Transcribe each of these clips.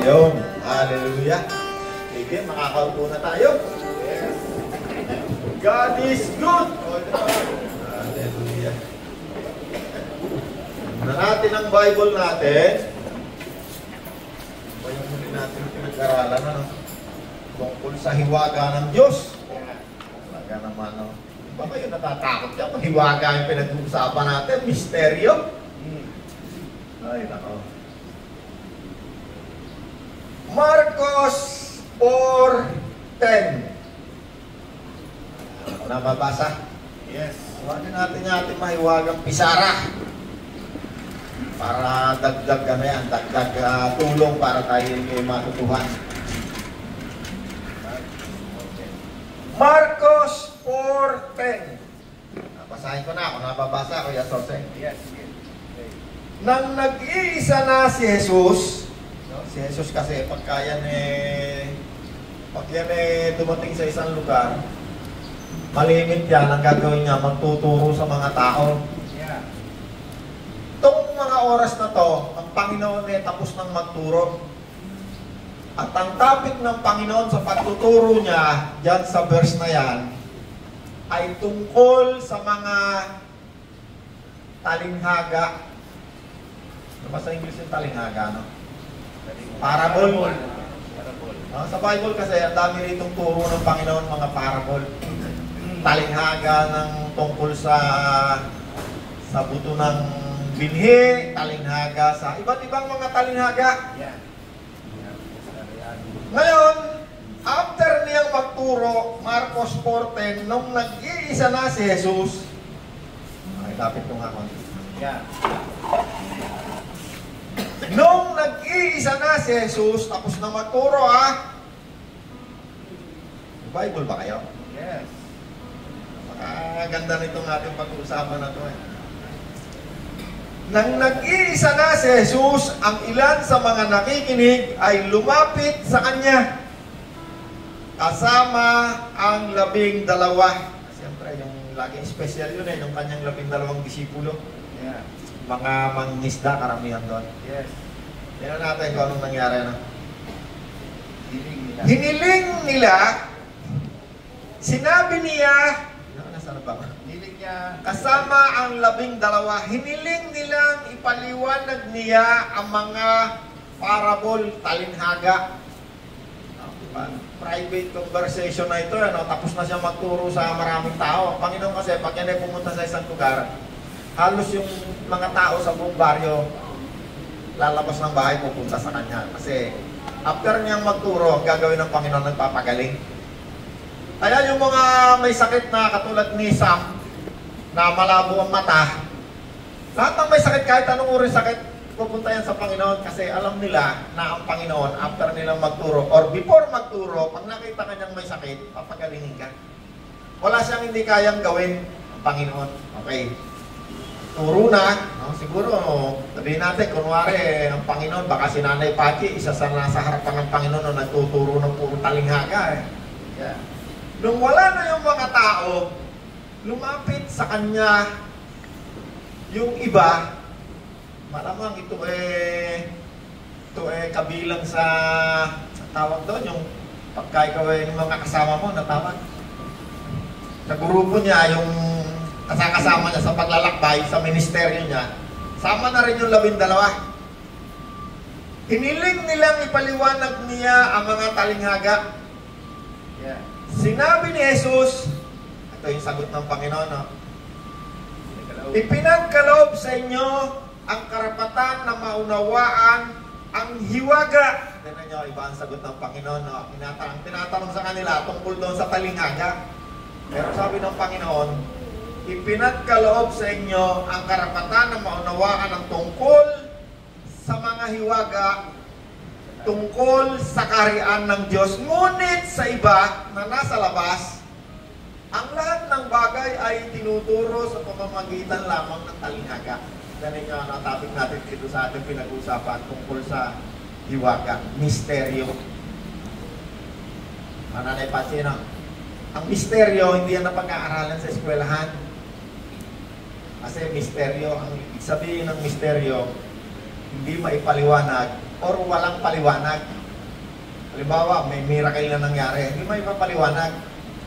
Ayun. Hallelujah. Sige, makakaupo na tayo. God is good. Hallelujah. Na natin ang Bible natin. Ito yung huli natin pinag-aralan, ano? Tungkol sa hiwaga ng Diyos. Hiwaga naman, no? Ba kayo natatakot ka? Hiwaga yung pinag-uusapan natin. Misteryo. Ay, nako. Marcos 4:10. Nababasa? Yes. Huwag natin yung ating mahiwagang pisara. Para dagdag dagdag tulong para tayo may matutuhan. Marcos 4:10. Basahin ko na kung nababasa ko, Yasose. Yes. Nang nag-iisa na si Jesus, si Jesus kasi pag yan dumating sa isang lugar, malimit yan, ang gagawin niya, magtuturo sa mga tao. Yeah. Itong mga oras na to, ang Panginoon ay tapos ng magturo. At ang topic ng Panginoon sa pagtuturo niya, dyan sa verse na yan, ay tungkol sa mga talinghaga. Ano ba sa English yung talinghaga, no? Parable. Sa Bible kasi, ang dami ritong turo ng Panginoon, mga parable. Talinghaga ng tungkol sa buto ng binhi, talinghaga sa iba't ibang mga talinghaga. Yeah. Ngayon, after niyang magturo, Marcos 4:10, nung nag-iisa na si Jesus, ay, lapit ko nga konti. Yeah. Nung nag-iisa na si Jesus, tapos na magturo, Bible ba kayo? Yes. Ganda nitong ating pag-uusapan na ito. Nang nag-iisa na si Jesus, ang ilan sa mga nakikinig ay lumapit sa Kanya. Kasama ang 12. Siyempre, yung laging special yun yung Kanyang 12 disipulo. Yeah. Mga mangingisda, karamihan doon. Yes. Tingnan natin kung anong nangyari na. Hiling nila. Hiniling nila, sinabi niya, nasaan ba? Hiling niya. Kasama ang 12, hiniling nilang ipaliwanag niya ang mga parable, talinghaga. Private conversation na ito, tapos na siya magturo sa maraming tao. Ang Panginoon kasi, pag yan ay pumunta sa isang lugar, halos yung mga tao sa buong baryo, lalabas ng bahay, pupunta sa Kanya. Kasi after niyang magturo, ang gagawin ng Panginoon, nagpapagaling. Kaya yung mga may sakit na katulad ni Sam, na malabo ang mata, lahat ng may sakit, kahit anong uri sakit, pupunta yan sa Panginoon kasi alam nila na ang Panginoon, after nilang magturo, or before magturo, pag nakita kanyang may sakit, papagalingin ka. Wala siyang hindi kayang gawin ang Panginoon. Okay. Turo na, no? Siguro, sabihin natin, kunwari, ang Panginoon, baka si Nanay Pachi, isa sa nasa harapan ng Panginoon na nagtuturo ng puro talinghaga. Yeah. Nung wala na yung mga tao, lumapit sa Kanya yung iba, malamang ito kabilang sa tawag doon, yung pagka ikaw yung mga kasama mo, natawag. Sa grupo niya, yung kasama niya sa paglalakbay, sa ministeryo niya, sama na rin yung 12. Hiniling nilang ipaliwanag niya ang mga talinghaga. Yeah. Sinabi ni Jesus, ito yung sagot ng Panginoon, no? Ipinagkaloob sa inyo ang karapatan na maunawaan ang hiwaga. Tignan nyo, iba ang sagot ng Panginoon, no? Tinatanong sa kanila tungkol doon sa talinghaga. Pero sabi ng Panginoon, ipinagkaloob sa inyo ang karapatan na maunawaan ang tungkol sa mga hiwaga, tungkol sa kaharian ng Diyos. Ngunit sa iba na nasa labas, ang lahat ng bagay ay tinuturo sa pamamagitan lamang ng talinghaga. Ganun yung topic natin dito sa ating pinag-uusapan tungkol sa hiwaga, misteryo. Nanay Patsy, no? Ang misteryo, hindi yan napag-aaralan sa eskwelahan. Kasi misteryo, ang ibig sabihin ng misteryo, hindi maipaliwanag o or walang paliwanag. Halimbawa, may miracle na nangyari, hindi may papaliwanag.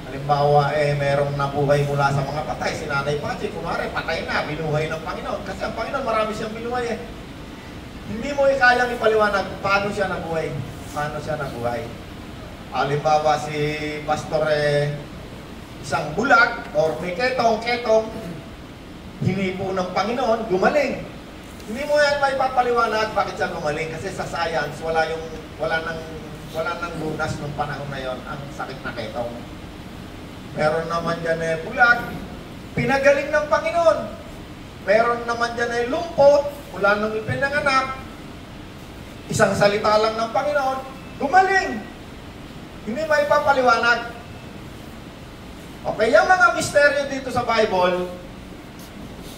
Halimbawa, merong nabuhay mula sa mga patay. Si Nanay Pachi, kumare, patay na, binuhay ng Panginoon. Kasi ang Panginoon, marami siyang binuhay eh. Hindi mo kayang ipaliwanag paano siya nabuhay. Paano siya nabuhay. Halimbawa, si Pastor isang bulag, or may ketong, hinipo ng Panginoon, gumaling. Hindi mo yan may papaliwanag bakit siya gumaling. Kasi sa science, wala nang lunas nung panahon na yon ang sakit na ketong. Meron naman dyan bulag, pinagaling ng Panginoon. Meron naman dyan lumpot, mula nung ipinanganak, isang salita lang ng Panginoon, gumaling. Hindi may papaliwanag. Okay, yung mga misteryo dito sa Bible,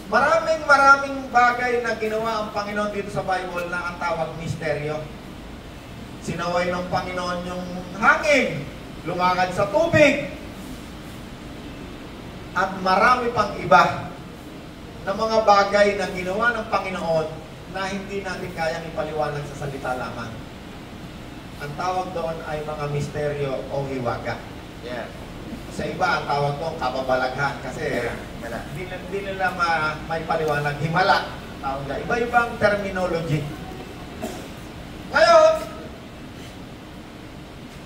maraming bagay na ginawa ang Panginoon dito sa Bible na ang tawag misteryo. Sinaway ng Panginoon yung hangin, lumakad sa tubig, at marami pang iba na mga bagay na ginawa ng Panginoon na hindi natin kayang ipaliwanag sa salita lamang. Ang tawag doon ay mga misteryo o hiwaga. Yeah. Sa iba, ang tawag doon kababalaghan kasi hindi nila may paliwanag. Himala. Tawag na. Iba-ibang terminology. Ngayon,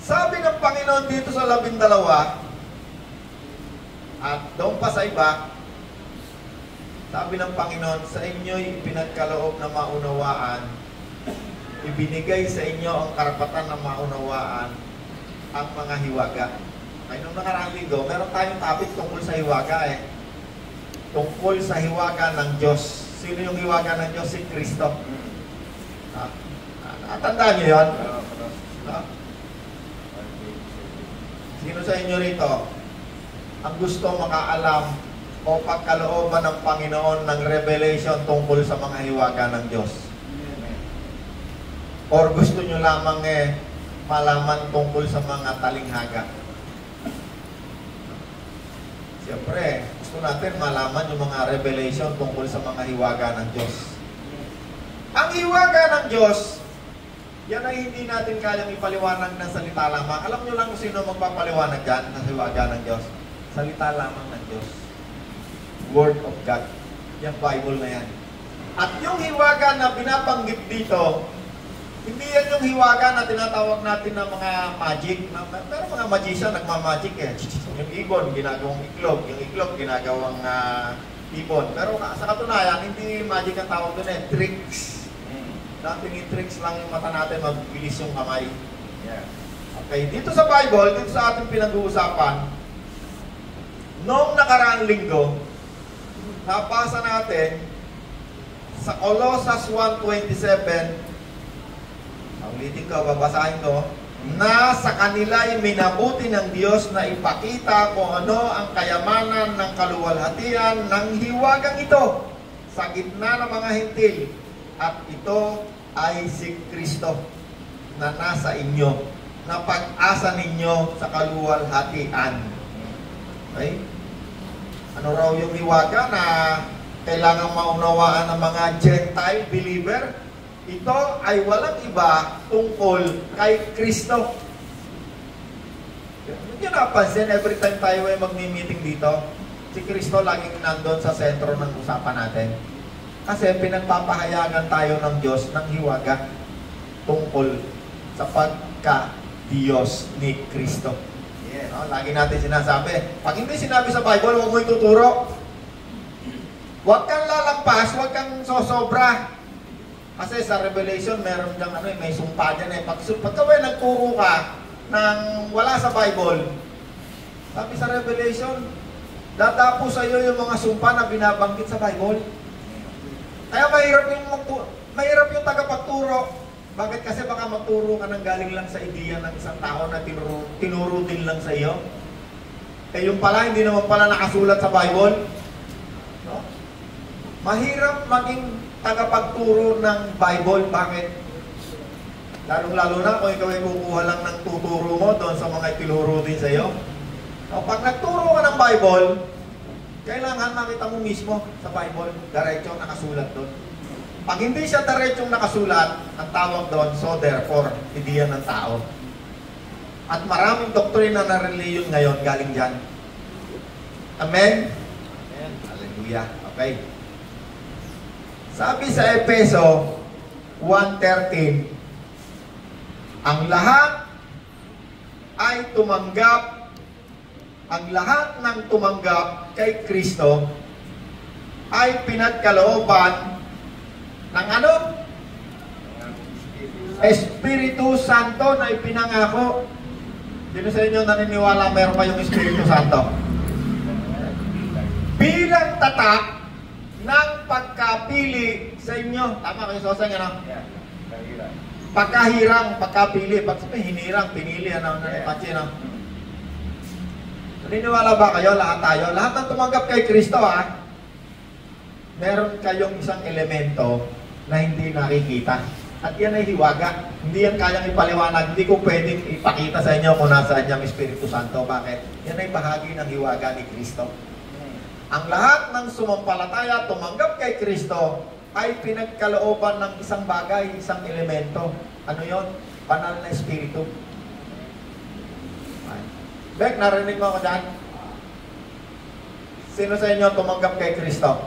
sabi ng Panginoon dito sa 12, at doon pa sa iba, sabi ng Panginoon, sa inyo'y pinagkaloob na maunawaan, ibinigay sa inyo ang karapatan na maunawaan ang mga hiwaga. Ay, nung nakaraang linggo, meron tayong topic tungkol sa hiwaga tungkol sa hiwaga ng Diyos. Sino yung hiwaga ng Diyos? Si Kristo. Tandaan niyo yun? Sino sa inyo rito ang gusto makaalam o pagkalooban ng Panginoon ng revelation tungkol sa mga hiwaga ng Diyos? Or gusto nyo lamang malaman tungkol sa mga talinghaga? Siyempre, gusto natin malaman yung mga revelation tungkol sa mga hiwaga ng Diyos. Ang hiwaga ng Diyos, yan ay hindi natin kayang ipaliwanag ng salita lamang. Alam nyo lang kung sino magpapaliwanag dyan ng hiwaga ng Diyos? Salita lamang ng Diyos. Word of God. Yung Bible na yan. At yung hiwaga na binabanggit dito, hindi yan yung hiwaga na tinatawag natin ng mga magic. Pero mga magician, nagmamagic eh. Yung ibon, ginagawang iklog. Yung iklog, ginagawang ibon. Pero sa katunayan, hindi magic ang tawag doon tricks. Tricks lang yung mata natin, magbilis yung kamay. Yeah. Okay, dito sa Bible, dito sa ating pinag-uusapan, noong nakaraang linggo, napasa natin sa Colossus 1:27, ulitin ko, babasahin ko, na sa kanila'y minabuti ng Diyos na ipakita kung ano ang kayamanan ng kaluwalhatian ng hiwagang ito sa gitna ng mga hentil. At ito ay si Kristo na nasa inyo, na pag-asa ninyo sa kaluwalhatian. Okay? Ano raw yung hiwaga na kailangang maunawaan ng mga Gentile believer? Ito ay walang iba tungkol kay Kristo. Hindi nyo napansin, every time tayo ay magmi-meeting dito, si Kristo laging nandun sa sentro ng usapan natin. Kasi pinagpapahayagan tayo ng Diyos ng hiwaga tungkol sa pagka-Diyos ni Kristo. Yeah, no? Lagi natin sinasabi, pag hindi sinabi sa Bible, huwag mo ituturo. Huwag kang lalampas, huwag kang sosobra. Kasi sa Revelation, meron dyan may sumpa dyan Pagka nagturo ka ng wala sa Bible, sabi sa Revelation, dadapo sa iyo yung mga sumpa na binabanggit sa Bible. Kaya mahirap yung tagapagturo. Bakit? Kasi baka magturo ka ng galing lang sa ideya ng isang tao na tinuro din lang sa iyo. Yung pala, hindi naman pala nakasulat sa Bible. No? Mahirap maging tagapagturo ng Bible. Bakit? Lalong-lalo na kung ikaw ay kukuha lang ng tuturo mo doon sa mga itinuro din sa iyo. O, pag nagturo ka ng Bible, kailangan makita mo mismo sa Bible, diretso nakasulat doon. Pag hindi siya diretsong nakasulat, ang tawag doon, so therefore, hindi yan ng tao. At maraming doktrina na reliyon ngayon galing dyan. Amen? Amen. Hallelujah. Okay. Sabi sa Efeso 1:13, ang lahat ay tumanggap, ang lahat ng tumanggap kay Kristo ay pinagkalooban ng ano? Espiritu Santo na ipinangako. Sino sa inyo naniniwala meron pa yung Espiritu Santo? Bilang tatak ng pagkapili sa inyo. Tama kayo, Soseng, ano? Yeah. Kahirap. Pagkahirang, pagkapili. Pag hinirang, pinili, ano? Ano? Naniniwala ba kayo, lahat tayo? Lahat ng tumanggap kay Kristo, ha? Meron kayong isang elemento na hindi nakikita. At yan ay hiwaga. Hindi yan kayang ipaliwanag. Hindi ko pwedeng ipakita sa inyo kung nasaan yung Espiritu Santo. Bakit? Yan ay bahagi ng hiwaga ni Kristo. Ang lahat ng sumampalataya, tumanggap kay Kristo, ay pinagkalooban ng isang bagay, isang elemento. Ano yon? Banal na Espiritu. Bek, narinig mo ako dyan? Sino sa inyo tumanggap kay Kristo?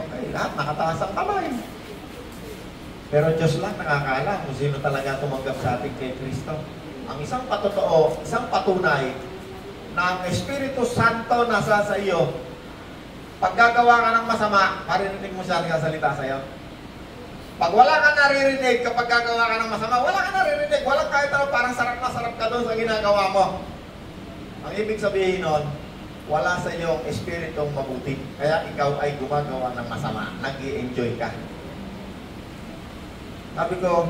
Okay, lahat nakataas ang kamay. Pero Diyos lang nakakaalam kung sino talaga tumanggap sa atin kay Kristo. Ang isang patotoo, isang patunay na ang Espiritu Santo nasa sa iyo. Pag gagawa ka ng masama, maririnig mo siya nagsasalita sa iyo. Pag wala ka naririnig, kapag gagawa ka ng masama, wala ka naririnig. Walang kahit ano, parang sarap na sarap ka doon sa ginagawa mo. Ang ibig sabihin nun, wala sa iyo ang Espiritong mabuti. Kaya ikaw ay gumagawa ng masama. Nag-i-enjoy ka. Sabi ko,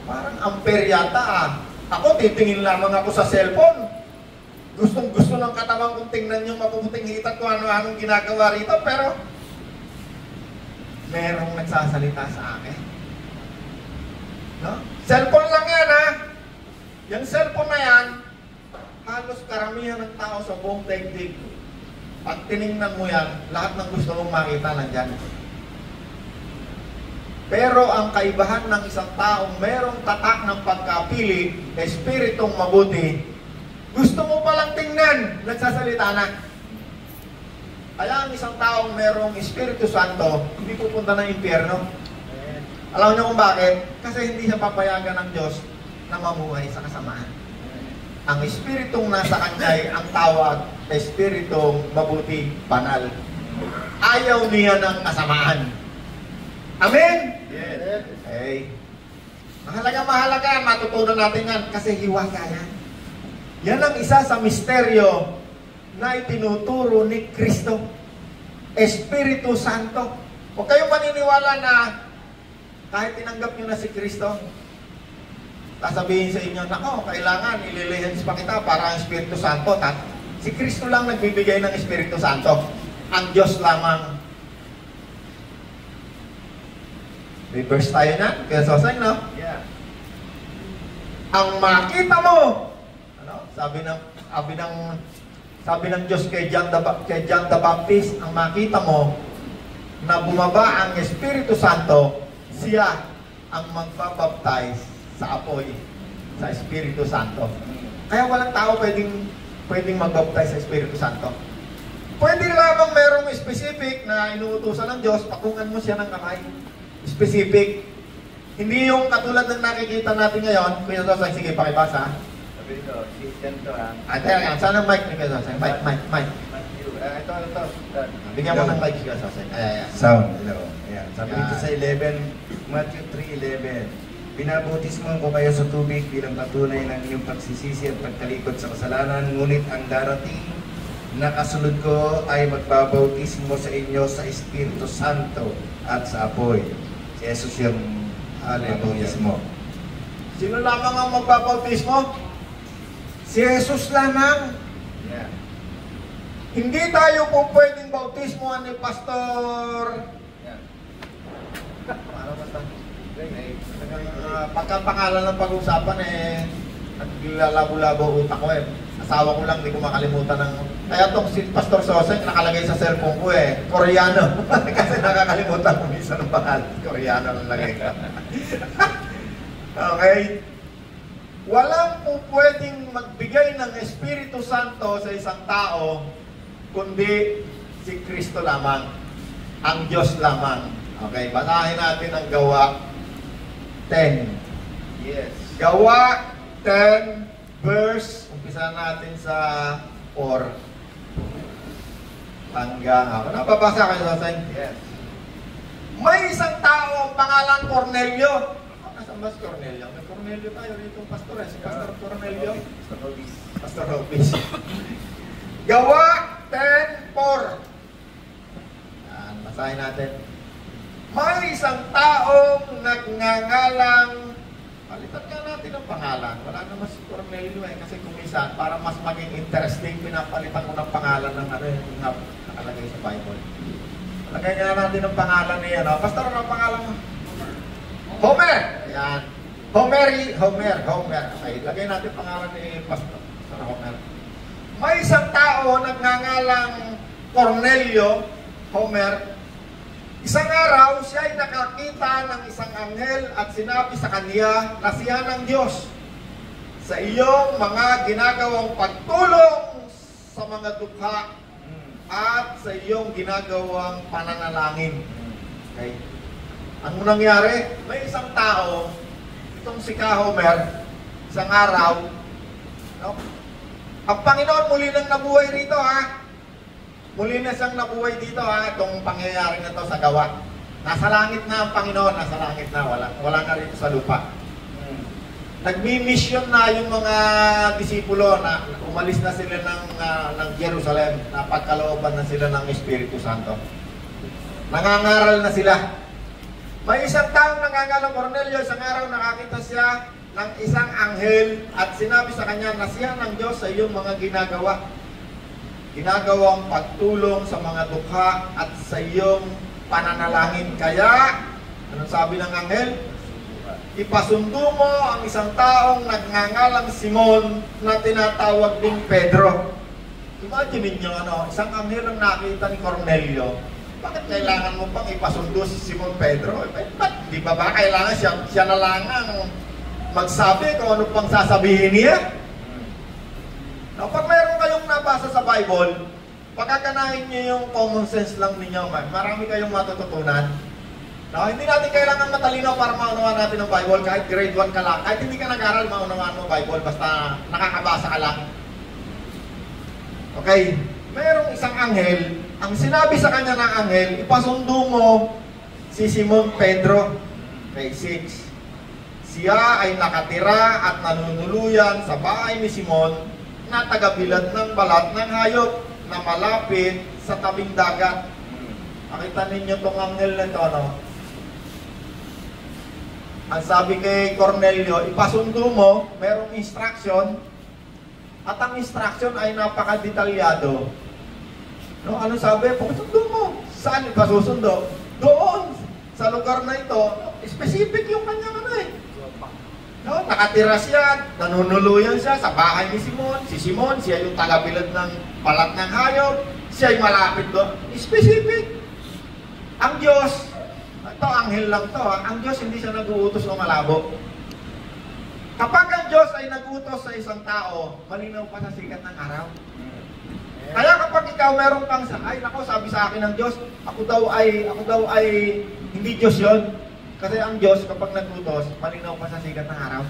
parang unfair yata ah. Ako, titingin lamang ako sa cellphone. Gustong-gusto ng katawan kong tingnan yung mapuputing hitat ko ano-anong ginagawa rito. Pero, merong nagsasalita sa akin. No? Cellphone lang yan ha. Yung cellphone na yan, halos karamihan ng tao sa buong daigdig. Pag tinignan mo yan, lahat ng gusto mong makita nandyan. Pero ang kaibahan ng isang taong merong tatak ng pagkapili, espiritong mabuti, gusto mo palang tingnan, nagsasalita na. Kaya ang isang taong merong Espiritu Santo, hindi pupunta ng impyerno. Alam niyo kung bakit? Kasi hindi siya papayagan ng Diyos na mamuhay sa kasamaan. Ang espiritong nasa kanya ay ang tawag, espiritong mabuti, banal. Ayaw niya ng kasamaan. Amen? Yes. Okay. Mahalaga, matutunan natin yan kasi hiwaga yan. Yan ang isa sa misteryo na itinuturo ni Kristo. Espiritu Santo. Huwag kayong maniniwala na kahit tinanggap nyo na si Kristo, sasabihin sa inyo, nako, kailangan ililihens pa kita para ang Espiritu Santo. Si Kristo lang nagbibigay ng Espiritu Santo. Ang Diyos lamang. Reverse tayo na. Kaya Soseng, no? Yeah. Ang makita mo, ano? Sabi ng Diyos kay John the Baptist, ang makita mo na bumaba ang Espiritu Santo, siya ang magbabaptize sa apoy sa Espiritu Santo. Kaya walang tao pwedeng magbaptize sa Espiritu Santo. Pwede lamang merong specific na inuutusan ng Diyos, pakungan mo siya ng kamay. Specific. Hindi yung katulad ng nakikita natin ngayon. Kuya Soseng, sige, pakibasa. Sabi ito, si ganito ah. Teka, saan ang mic ni Kuya Soseng? Mic. Matthew. Ito. Bigyan mo ng mic si Kuya Soseng. Ayan. Sound, hello. Ayan. Sabi dito sa 11, Matthew 3:11. Binabautismo ko kayo sa tubig bilang patunay ng inyong pagsisisi at pagkalikod sa kasalanan, ngunit ang darating na kasunod ko ay magbabautismo sa inyo sa Espiritu Santo at sa apoy. Si Jesus yung bautismo. Sino lamang ang magbabautismo? Si Jesus lamang. Yeah. Hindi tayo po pwedeng bautismoan ni Pastor. Yeah. Ano ba ito? Okay. Pagkapangalan ng pag-usapan naglalabo-labo utak ko eh. Asawa ko lang, hindi ko makalimutan ng... Kaya tong si Pastor Soseng nakalagay sa cellphone ko Koreano. Kasi nakakalimutan ko minsan ng pangalan. Koreano ang lagay ko. Okay? Walang po pwedeng magbigay ng Espiritu Santo sa isang tao, kundi si Kristo lamang. Ang Diyos lamang. Okay, basahin natin ang Gawa 10. Yes. Gawa 10, verse, umpisa natin sa 4. Hanggang ako. Napabasa kayo sa sign? Yes. May isang tao, pangalan Cornelio. Nasaan ba si Cornelio? May Cornelio tayo dito, pastor si Pastor Cornelio. Pastor Robis. Pastor Robis. Gawa 10:4. Yan, basahin natin. May isang taong nagngangalang, palitan nga natin ang pangalan. Wala naman si Cornelio kasi kumisan, para mas maging interesting, pinapalitan ko ng pangalan ng yung nakalagay sa Bible. Lagay nga natin ang pangalan niya. Pastor, ano ang pangalan mo? Homer! Ayan. Homer. Okay, lagay natin pangalan ni Pastor Homer. May isang tao nagngangalang Cornelio, Homer. Isang araw, siya ay nakakita ng isang anghel at sinabi sa kanya na siya ng Diyos. Sa iyong mga ginagawang pagtulong sa mga dukha at sa iyong ginagawang pananalangin. Okay. Ano nangyari? May isang tao, itong si Homer, isang araw, no? Ang Panginoon muli nang nabuhay rito, ha? Muli na siyang nabuhay dito, ha? Itong pangyayari na to sa gawa. Nasa langit na ang Panginoon, nasa langit na, wala na rito sa lupa. Nagmi-mission na yung mga disipulo na umalis na sila ng Jerusalem, na pagkalooban na sila ng Espiritu Santo. Nangangaral na sila. May isang taong nangangalang Cornelio, isang araw nakakita siya ng isang anghel at sinabi sa kanya na siya ng Diyos sa iyong mga ginagawang pagtulong sa mga dukha at sa iyong pananalangin. Kaya, anong sabi ng anghel? Ipasundo mo ang isang taong nagngangalang Simon na tinatawag ding Pedro. Imagine niyo, isang anghel ang nakita ni Cornelio. Bakit kailangan mo pang ipasundo si Simon Pedro? Di ba kailangan siya na lang ang magsabi kung ano pang sasabihin niya? Now, pag mayroon kayong nabasa sa Bible, pagkakanahin niyo yung common sense lang ninyo, marami kayong matututunan. Now, hindi natin kailangan matalino para maunawaan natin ang Bible, kahit grade 1 ka lang. Kahit hindi ka nag-aral, maunawaan mo ang Bible, basta nakakabasa ka lang. Okay, mayroong isang anghel, ang sinabi sa kanya ng anghel, ipasundo mo si Simon Pedro. Okay, 6. Siya ay nakatira at nanunuluyan sa bahay ni Simon na tagabilad ng balat ng hayop na malapit sa tabing dagat. Nakita ninyo itong anghel na ito, Ang sabi kay Cornelio, ipasundo mo, merong instruction, at ang instruction ay napakadetalyado. Ano sabi? Pasundo mo. Saan ipasusundo? Doon, sa lugar na ito, specific yung kanyang nakatira siya, nanunuluyan siya sa bahay ni Simon. Si Simon, siya yung tagabilad ng balat ng hayop. Siya ay malapit doon. Specific. Ang Diyos, ito, anghel lang to, ang Diyos hindi siya nag-uutos o malabo. Kapag ang Diyos ay nag-utos sa isang tao, malinaw pa sa sikat ng araw. Kaya kapag ikaw meron kang sabi sa akin ng Diyos, ako daw ay hindi Diyos yon. Kasi ang Diyos, kapag nag-utos, malinaw pa sa sikat ng araw.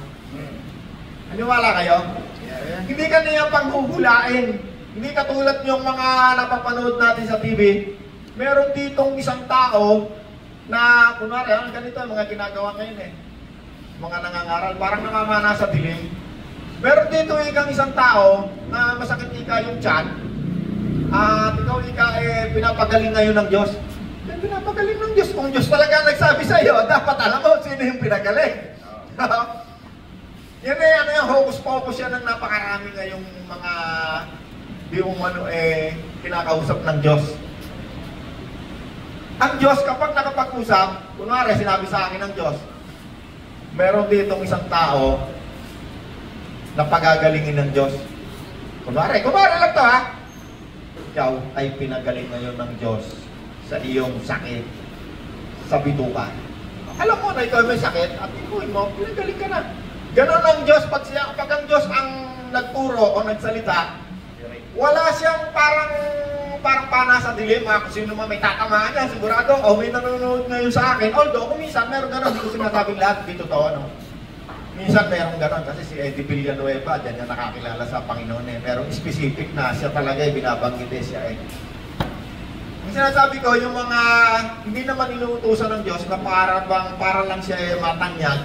Naniwala kayo? Yeah. Hindi ka niya panghuhulain. Hindi katulad yung mga napapanood natin sa TV. Meron ditong isang tao na, kunwari, ganito ang mga ginagawa ngayon mga nangangaral, parang namamana sa dilim. Meron dito isang tao na masakit yung tiyan. At ikaw pinapagaling ngayon ng Diyos. Pinapagaling ng Diyos. Kung Diyos talaga nagsabi sa iyo, dapat alam mo sino yung pinagaling. Yan yung hocus-pocus yan ng napakarami ngayong mga kinakausap ng Diyos. Ang Diyos, kapag nakapag-usap, kunwari sinabi sa akin ng Diyos, meron ditong isang tao na pagagalingin ng Diyos. Kunwari lang to ha. Ikaw ay pinagaling ngayon ng Diyos sa iyong sakit sa bituka. Alam mo na ikaw may sakit at inuin mo, pinagaling ka na. Ganon ang Diyos pag ang Diyos ang nagturo o nagsalita, wala siyang parang pana sa dilim, kung sino man may tatamaan niya, sigurado, may nanonood ngayon sa akin. Although, kung minsan, meron gano'n, hindi ko sinasabing lahat, di totoo, no? Minsan, meron gano'n, kasi si Eddie Villanueva, dyan niya nakakilala sa Panginoon eh. Pero specific na, siya talaga, binabanggit siya eh. Ang sinasabi ko, yung mga hindi naman inuutusan ng Diyos na para lang siya matanyag,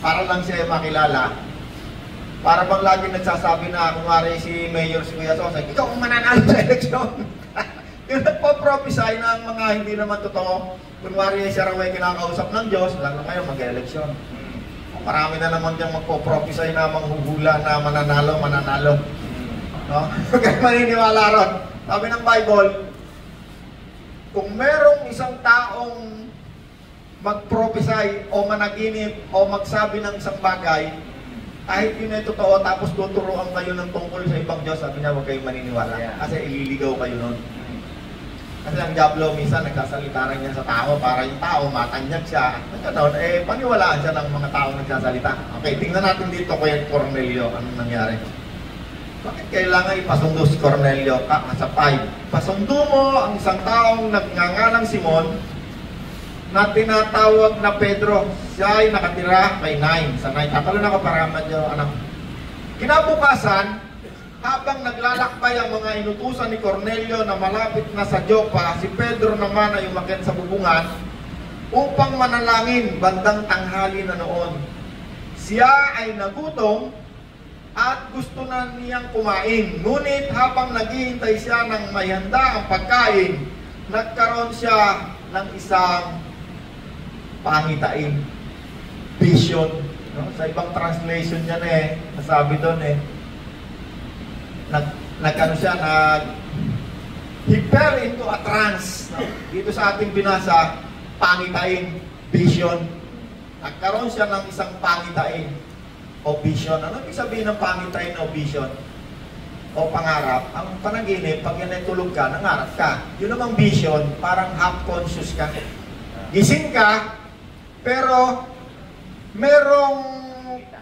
para lang siya makilala, para bang lagi nagsasabi na, kunwari si Mayor, si Kuya Sosa, ikaw ang mananalo sa eleksyon. Yung nagpo-prophesy ng mga hindi naman totoo, kunwari siya raw ay kinakausap ng Diyos, lalo ngayon mag-eleksyon. Marami na naman diyang magpo-prophesy na manghuhula na mananalo. No? Kaya maniniwala ron. Sabi ng Bible, kung merong isang taong mag-prophesy o managinip o magsabi ng isang bagay, kahit yun ay totoo, tapos tuturuan kayo ng tungkol sa ibang Diyos, sabi niya, huwag kayong maniniwala. Kasi ililigaw kayo nun. Kasi ang Diablo, minsan nagsasalita rin niya sa tao para yung tao matanyag siya. Ganoon, paniwalaan siya ng mga tao nagsasalita. Okay, tingnan natin dito kay Cornelio, anong nangyari. Bakit kailangan ipasundo si Cornelio? Sa 5. Pasundo mo ang isang taong nagngangalang Simon na tinatawag na Pedro. Siya ay nakatira kay 9. Sa 9, tatalon ako para medyo Kinabukasan, habang naglalakbay ang mga inutusan ni Cornelio na malapit na sa Joppa, si Pedro naman ay umakyat sa bubungan upang manalangin bandang tanghali na noon. Siya ay nagutom at gusto na niyang kumain. Ngunit habang naghihintay siya ng may handa ang pagkain, nagkaroon siya ng isang pangitain, vision. No? Sa ibang translation niyan nasabi doon he fell into a trance. No? Dito sa ating binasa, pangitain, vision. Nagkaroon siya ng isang pangitain o vision. Ano ibig sabihin ng pangitain o vision? O pangarap? Ang panaginip, pag yan ay tulog ka, nangarap ka. Yun namang vision, parang half-conscious ka. Gising ka, pero merong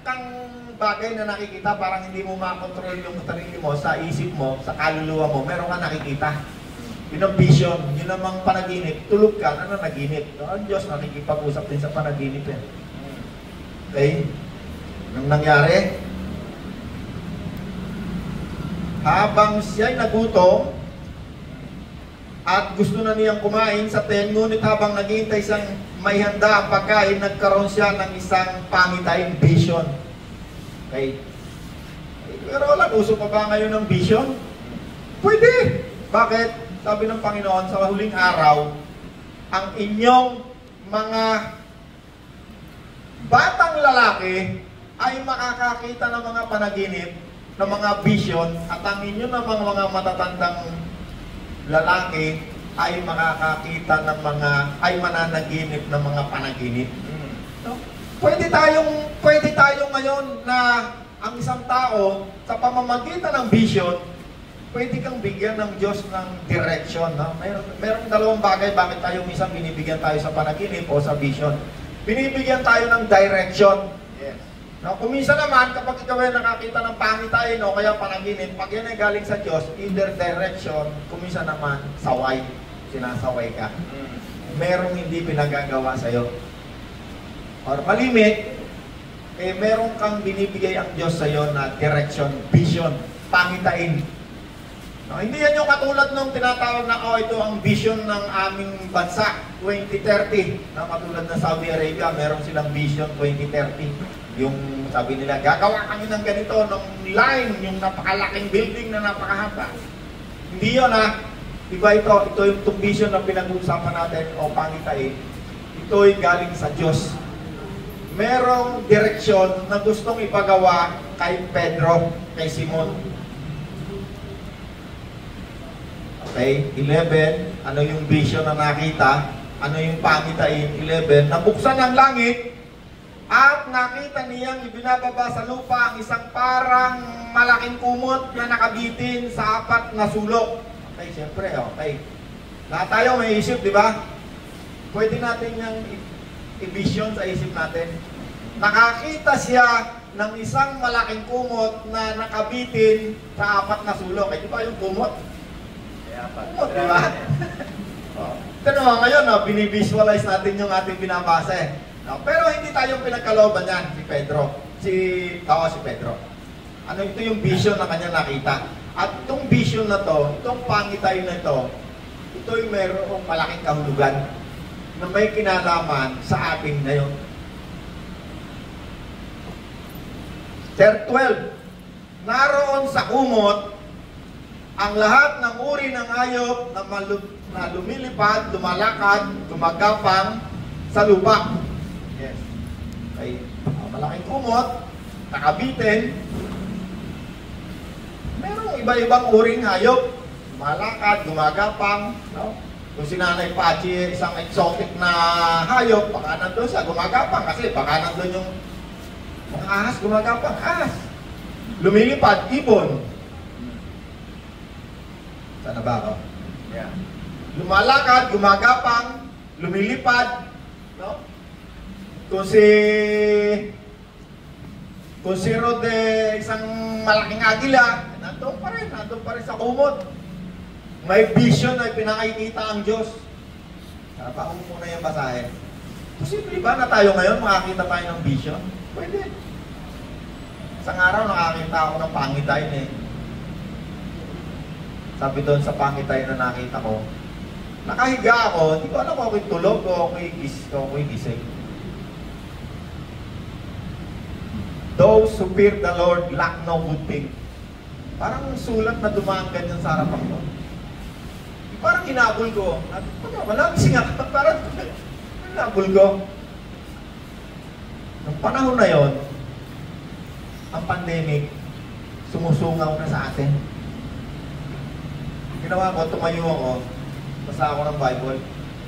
kang bagay na nakikita, parang hindi mo makontrol yung sarili mo, sa isip mo, sa kaluluwa mo, meron ka nakikita. Yun ang vision, yun namang panaginip. Tulog ka, naginip. Ang Diyos nakikipag-usap din sa panaginip yan. Okay? Anong nangyari? Habang siya'y nagutom at gusto na niyang kumain sa 10, ngunit habang naghihintay siyang may handa ang pagkain, nagkaroon siya ng isang pangitain, vision. Okay. Pero wala, uso pa ba ngayon ng vision? Pwede! Bakit? Sabi ng Panginoon, sa huling araw, ang inyong mga batang lalaki ay makakakita ng mga panaginip, ng mga vision, at ang inyong namang mga matatandang lalaki ay makakakita ng ay mananaginip ng mga panaginip. No? Pwede tayong ngayon na ang isang tao sa pamamagitan ng vision, pwede kang bigyan ng Diyos ng direction. No? Mayroong dalawang bagay bakit tayo minsan binibigyan tayo sa panaginip o sa vision. Binibigyan tayo ng direction. Yes. No? Kung minsan naman, kapag ikaw ay nakakita ng pangitain o kaya panaginip, pag yan ay galing sa Diyos, either direction, kung minsan naman, saway. Sinasaway ka. Merong hindi pinagagawa sa'yo. Or malimit, meron kang binibigay ang Diyos sa'yo na direction, vision, pangitain. No, hindi yan yung katulad nung tinatawag na, ito ang vision ng aming bansa, 2030. No, katulad ng Saudi Arabia, meron silang vision 2030. Yung sabi nila, gagawa kami ng ganito, ng line, yung napakalaking building na napakahaba. Hindi yun Iba ito yung vision na pinag-uusapan natin o pangitain. Ito ay galing sa Diyos. Merong direksyon na gustong ipagawa kay Pedro, kay Simon. Okay, 11, ano yung vision na nakita? Ano yung pangitain? 11, nabuksan ang langit At nakita niyang ibinababa sa lupa ang isang parang malaking kumot na nakabitin sa 4 na sulok. Okay, siyempre, okay. Lahat tayo may isip, di ba? Pwede natin yung i-vision sa isip natin. Nakakita siya ng isang malaking kumot na nakabitin sa 4 na sulok. Eh, di ba yung kumot? Kaya pa. Kumot, di ba? Ito naman ngayon, binivisualize natin yung ating binabasa eh. No, pero hindi tayong pinagkalooban yan, si Pedro. Si Pedro. Ano ito yung vision na kanya nakita. At itong vision na to, itong pangitay na ito, ito yung mayroong malaking kahulugan na may kinalaman sa atin ngayon. Verse 12, naroon sa kumot ang lahat ng uri ng hayop na lumilipad, lumalakad, gumagapang sa lupa. Yes. Okay. Malaking kumot, nakabitin. Merong iba-ibang uring hayop, lumalakad, gumagapang. No? Kung si Nanay Pachi, isang exotic na hayop, baka nandun siya, gumagapang kasi baka nandun yung mga ahas, gumagapang ahas. Lumilipad, ibon. Sana ba ako? Yeah. Lumalakad, gumagapang, lumilipad, no? Kung si Rode, isang malaking agila, nandun pa rin sa kumot. May vision na pinakikita ang Diyos. Sana pa ako muna yung basahin. Posible ba na tayo ngayon makakita tayo ng vision? Pwede. Isang araw nakakita ako ng pangitay eh. Sabi doon sa pangitay na nakita ko, nakahiga ako, hindi ko alam kung ako'y tulog o ako'y gising. Those who fear the Lord lack no good thing. Parang sulat na dumaan ganyan sa harapan ko. Parang hinabol ko. Malagising ako. Parang hinabol ko. Nung panahon na yon, ang pandemic, sumusungaw na sa atin. Ginawa ko, tumayo ako, basa ako ng Bible.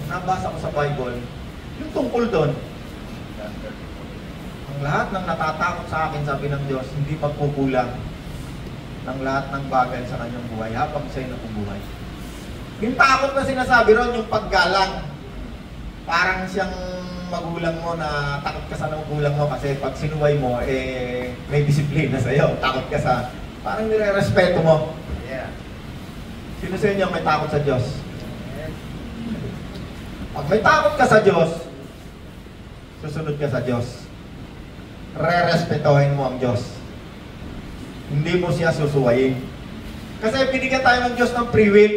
Nabasa ko sa Bible, yung tungkol doon. Ang lahat ng natatakot sa akin, sabi ng Diyos, hindi magkukulang ng lahat ng bagay sa kanyang buhay habang siya'y nabubuhay. Yung takot na sinasabi ron, yung paggalang. Parang siyang magulang mo na takot ka sa magulang mo kasi pag sinuway mo, may disiplina sa'yo. Takot ka sa, parang nire-respeto mo. Yeah. Sino sa inyo may takot sa Diyos? Pag may takot ka sa Diyos, susunod ka sa Diyos. Re-respetohin mo ang Diyos. Hindi mo siya susuwayin. Kasi binigyan tayo ng Diyos ng free will.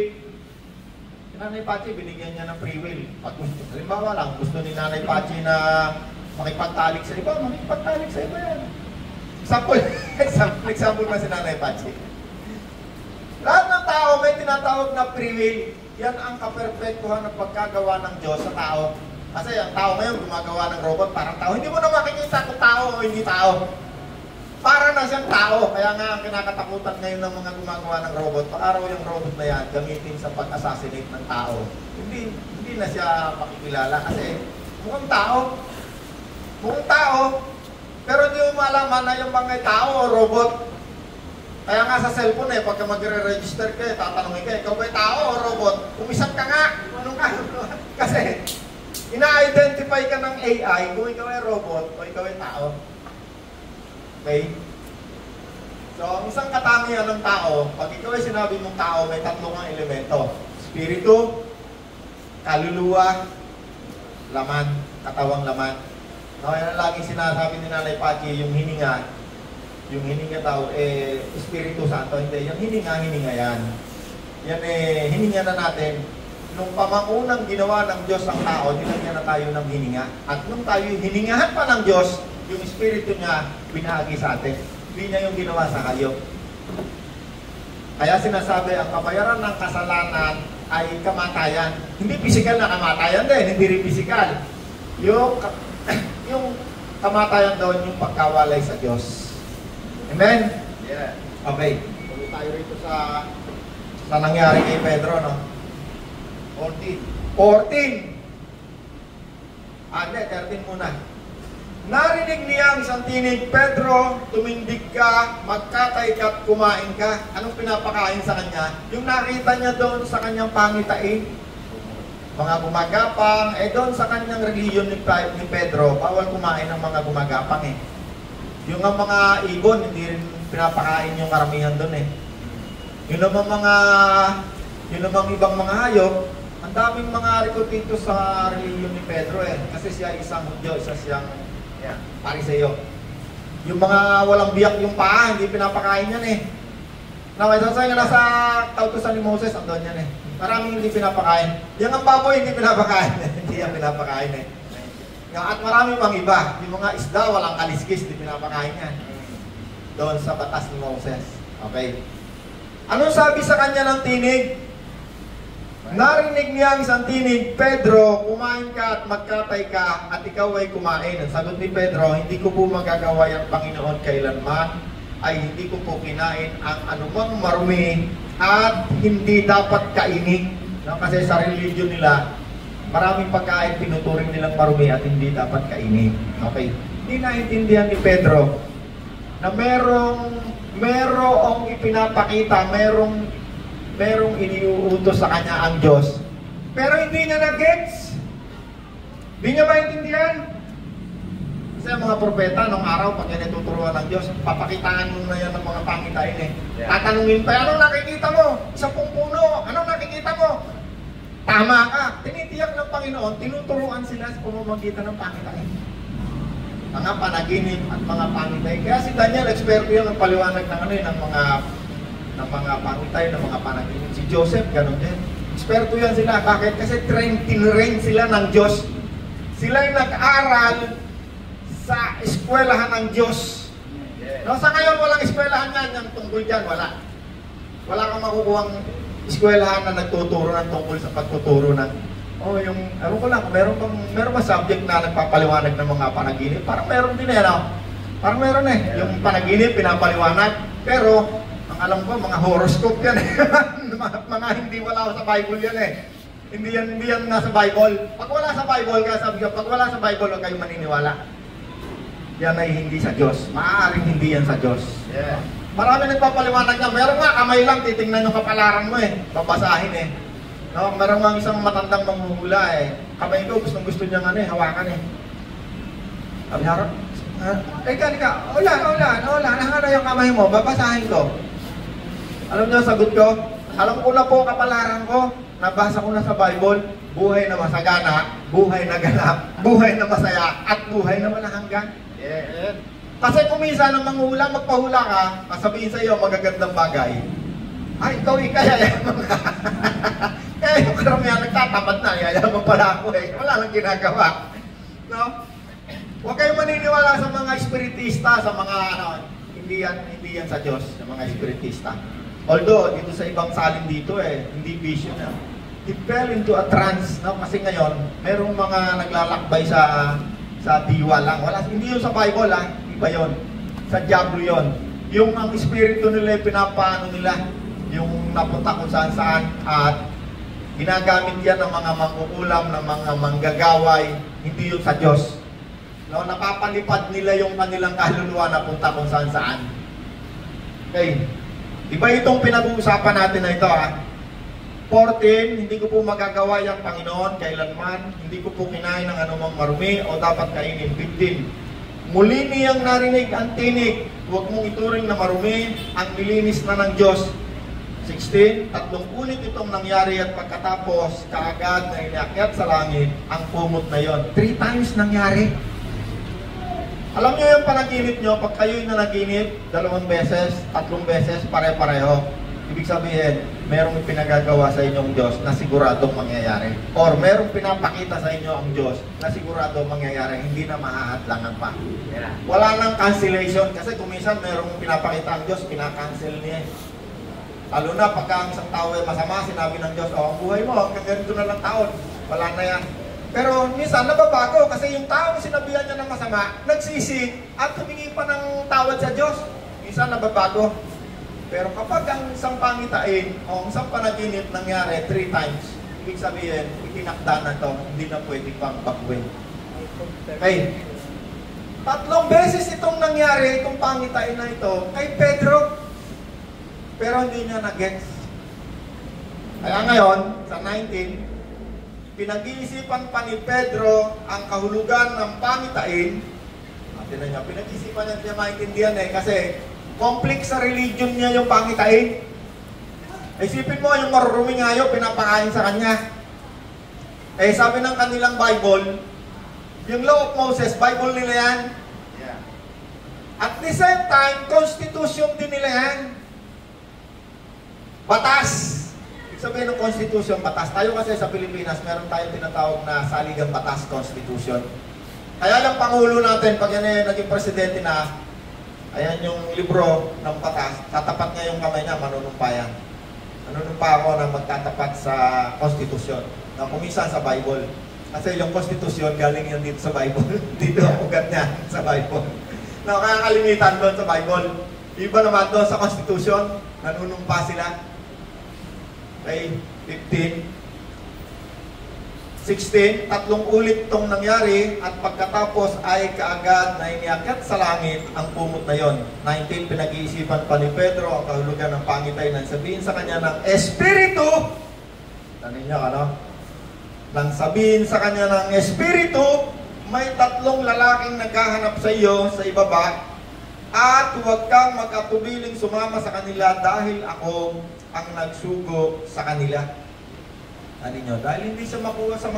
Si Nanay Pachi, binigyan niya ng free will. At gusto, halimbawa lang, gusto ni Nanay Pachi na makipagtalik sa iba, makipagtalik sa iba yan. Example na si Nanay Pachi. Lahat ng tao may tinatawag na free will. Yan ang kaperfektuhan ng pagkagawa ng Diyos sa tao. Kasi ang tao ngayon gumagawa ng robot parang tao. Hindi mo na makikita kung tao o hindi tao. Para na siyang tao. Kaya nga ang kinakatakutan ngayon ng mga gumagawa ng robot, paaraw yung robot na yan gamitin sa pag-assassinate ng tao. Hindi na siya makikilala kasi mukhang tao. Mukhang tao. Pero hindi mo malaman na yung mga tao o robot. Kaya nga sa cellphone pagka magre-register ka, tatanungin ka, ikaw ba'y tao o robot? Umisap ka nga. Anong ka? Kasi ina-identify ka ng AI kung ikaw ay robot o ikaw ay tao. Okay? So, ang isang katangian ng tao, pag ikaw ay sinabi mong tao, may 3 kang elemento. Spiritu, kaluluwa, laman, katawang laman. No, yan ang laging sinasabi ni Nanay Pachi, yung hininga daw, Espiritu Santo, hindi. Yung hininga yan. Yan hininga na natin. Nung pamangunang ginawa ng Diyos ang tao, nilagyan na tayo ng hininga. At nung tayo hiningahan pa ng Diyos, yung Espiritu niya, binahagi sa atin. Hindi niya yung ginawa sa hayop. Kaya sinasabi, ang kabayaran ng kasalanan ay kamatayan. Hindi pisikal na kamatayan din, hindi rin pisikal. Yung kamatayan doon, yung pagkawalay sa Diyos. Amen? Yeah. Okay. Tuloy tayo rito sa nangyari kay Pedro, no? 14. Hindi, 13 muna. Narinig niya ang isang tinig, Pedro, tumindig ka, magkatay ka at kumain ka. Anong pinapakain sa kanya? Yung nakita niya doon sa kanyang pangitain. Mga gumagapang, doon sa kanyang religion ni Pedro, bawal kumain ng mga gumagapang eh. Yung mga ibon, hindi rin pinapakain yung karamihan doon eh. Yung namang ibang mga hayop, ang daming mga rekrutito sa religion ni Pedro eh. Kasi siya isang Hudyo, isa siyang Pariseo. Yung mga walang biyak yung paa, hindi pinapakain yan eh. Nawasan nga nasa kautusan ni Moses, andun yan eh. Maraming hindi pinapakain. Yung ang baboy, hindi pinapakain. Hindi yan pinapakain eh. At marami pang iba. Yung mga isda, walang kaliskis, hindi pinapakain yan. Doon sa batas ni Moses. Okay. Anong sabi sa kanya ng tinig? Narinig niya ang isang tinig, Pedro, kumain ka at magkatay ka at ikaw ay kumain. Ang sagot ni Pedro, hindi ko po magagawa ang Panginoon kailanman ay hindi ko po kinain ang anumang marumi at hindi dapat kainin. No? Kasi sa religion nila, maraming pagkain pinuturing nilang marumi at hindi dapat kainin. Okay. Hindi naintindihan ni Pedro na merong ipinapakita, merong iniuutos sa kanya ang Diyos. Pero hindi niya na-gets. Hindi niya maintindihan. Kasi ang mga propeta, nung araw, pag yan ituturuan ng Diyos, papakitaan mo na yan ng mga pangitain eh. Tatanungin pa, anong nakikita mo? Isang puno, anong nakikita mo? Tama ka. Tinitiyak ng Panginoon, tinuturuan sila sa pamamagitan ng pangitain. Mga panaginip at mga pangitain. Kaya si Daniel, eksperto yan ng paliwanag ng mga pangitay, ng mga panaginip. Si Joseph, ganun din. Eksperto yan sila. Bakit? Kasi tinrain sila ng Diyos. Sila yung nag-aral sa eskwelahan ng Diyos. No, sa ngayon, walang eskwelahan yan. Yung tungkol dyan, wala. Wala kang makukuhang eskwelahan na nagtuturo ng tungkol sa pagtuturo ng yung, ko lang, meron ba subject na nagpapaliwanag ng mga panaginip? Parang meron din eh, no? Parang meron eh. Yung panaginip, pinapaliwanag. Pero, alam ko, mga horoscope yan eh. mga hindi wala sa Bible yan eh. Hindi yan nasa Bible. Pag wala sa Bible, kaya sabi ko, pag wala sa Bible, huwag kayong maniniwala. Yan ay hindi sa Diyos. Maaaring hindi yan sa Diyos. Yeah. Marami nagpapaliwanag niya. Meron nga, kamay lang, titingnan yung kapalaran mo eh. Babasahin eh. No, meron nga isang matandang manghuhula eh. Kamay ko, gusto niya nga hawakan eh. Sabi niya, wala, nahana yung kamay mo, babasahin ko. Alam niyo, sagot ko, alam ko na po kapalaran ko, nabasa ko na sa Bible, buhay na masagana, buhay na ganap, buhay na masaya, at buhay na malahanggan. Yeah. Kasi kung minsan ang manghula, magpahula ka, sasabihin sa iyo, magagandang bagay. Ay, ikaw yayaman ka. Kaya yung karamihan nagtatamad na, yayaman pala ako eh. Wala lang ginagawa. No? Huwag kayong maniniwala sa mga espiritista, sa mga hindi yan sa Diyos, sa mga espiritista. Although, dito sa ibang salin dito hindi vision na. It fell into a trance, no? Kasi ngayon, merong mga naglalakbay sa diwa lang. Hindi yun sa Bible, iba yun. Sa Diablo yun. Yung ang espiritu nila, pinapaano nila, yung napunta kung saan at ginagamit yan ng mga manguulam, ng mga manggagaway, hindi yun sa Diyos. No, napapalipad nila yung kanilang kaluluwa na punta kung saan. Okay. Iba itong pinag-uusapan natin na ito 14, hindi ko po magagawa yung Panginoon kailanman, hindi ko po kinain ng anumang marumi o dapat kainin. 15. Muli niyang narinig ang tinig, huwag mong ituring na marumi ang nilinis na ng Diyos. 16. Tatlong ulit itong nangyari at pagkatapos, kaagad na inakyat sa langit ang kumot na yon. 3 times nangyari. Alam niyo yung panaginip nyo, pag kayo'y nanaginip, 2 beses, 3 beses, pare-pareho. Ibig sabihin, merong pinagagawa sa inyong Diyos na siguradong mangyayari. Or merong pinapakita sa inyo ang Diyos na siguradong mangyayari, hindi na mahahadlangan pa. Yeah. Wala nang cancellation kasi kung minsan merong pinapakita ang Diyos, pinakancel niya. Lalo na pagka ang isang tao ay masama, sinabi ng Diyos, ang buhay mo, hanggang ganito na lang taon. Wala na yan. Pero minsan nababago kasi yung tao sinabihan niya ng masama, nagsisi at humingi pa ng tawad sa Diyos. Minsan nababago. Pero kapag ang isang pangitain o isang panaginip nangyari 3 times, ibig sabihin, itinakda na to, hindi na pwede pang baguhin. Okay. 3 beses itong nangyari, itong pangitain na ito, kay Pedro. Pero hindi niya na-gets. Kaya ngayon, sa 19, pinag-iisipan pa ni Pedro ang kahulugan ng pangitain. Tingnan niya, pinag-iisipan niya, niya maintindihan kasi complex sa religion niya yung pangitain. Isipin mo, yung maruruming hayop, pinapakain sa kanya. Sabi ng kanilang Bible, yung Law of Moses, Bible nila yan. Yeah. At the same time, Constitution din nila yan. Batas. Ibig sabihin ng Constitution, batas. Tayo kasi sa Pilipinas, meron tayong tinatawag na saligang batas, Constitution. Kaya yung Pangulo natin, pag yan naging presidente na, ayan yung libro ng batas, tatapat niya yung kamay niya, manunumpa yan. Manunumpa ako na magtatapat sa Constitution. Na kuminsan sa Bible. Kasi yung Constitution, galing yan dito sa Bible. Dito ang ugat niya sa Bible. Na kaya kalimitan doon sa Bible. Iba naman doon sa Constitution, nanunumpa sila. Okay, 15. 16, 3 ulit itong nangyari at pagkatapos ay kaagad na iniakyat sa langit ang kumot na yon. 19, pinag-iisipan pa ni Pedro ang kahulugan ng pangitay nang sabihin sa kanya ng Espiritu. Tanin niya, ano? Nang sabihin sa kanya ng Espiritu, may 3 lalaking naghahanap sa iyo sa ibaba at huwag kang mag-atubiling sumama sa kanila dahil ako ang nagsugo sa kanila. Ano nyo? Dahil hindi siya makuha sa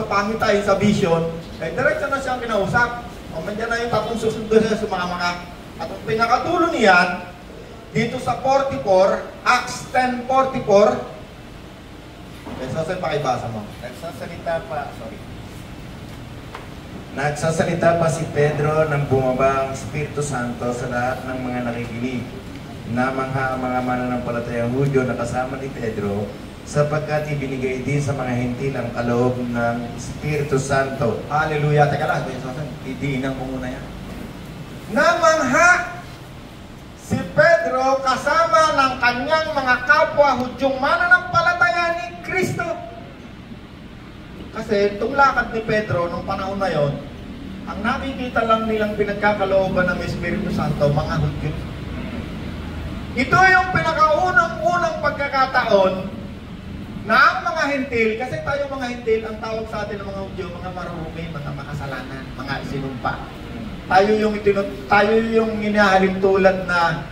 pangitay, sa vision, diretso na siyang kinausap. O mandyan na yung 3 susunod siya sumama ka. At ang pinakatulo niyan, dito sa 44, Acts 10:44, Saan pakibasa mo? Nagsasalita pa si Pedro nang bumaba ang Espiritu Santo sa lahat ng mga nakikinig. Namangha ang mga mananampalatayang Hudyo na kasama ni Pedro sapagkat ibinigay din sa mga Hentil ang kaloob ng Espiritu Santo. Hallelujah! Teka lang, idiinan ko muna yan. Namangha si Pedro kasama ng kanyang mga kapwa Hudyong mananampalataya ni Kristo. Kasi itong lakad ni Pedro nung panahon na yon, ang nakikita lang nilang pinagkakalooban ng Espiritu Santo, mga Hudyo. Ito yung pinakaunang-unang pagkakataon na ang mga Hentil, kasi tayo mga Hentil, ang tawag sa atin ng mga Hudyo, mga marurumi, mga makasalanan, mga isinumpa. Tayo yung inahalin tulad na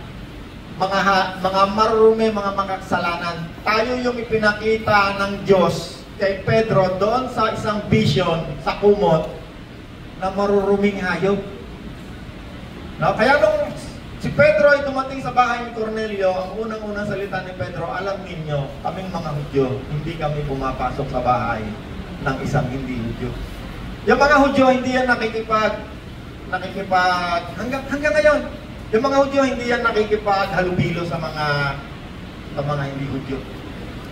mga marurumi, mga makasalanan. Tayo yung ipinakita ng Diyos kay Pedro doon sa isang vision sa kumot na maruruming hayop. No? Kaya nung si Pedro ay dumating sa bahay ni Cornelio, ang unang-unang salita ni Pedro, alam ninyo, kaming mga Hudyo, hindi kami pumapasok sa bahay ng isang hindi Hudyo. Yung mga Hudyo, hindi yan hanggang ngayon, yung mga Hudyo, hindi yan nakikipaghalubilo sa mga hindi Hudyo.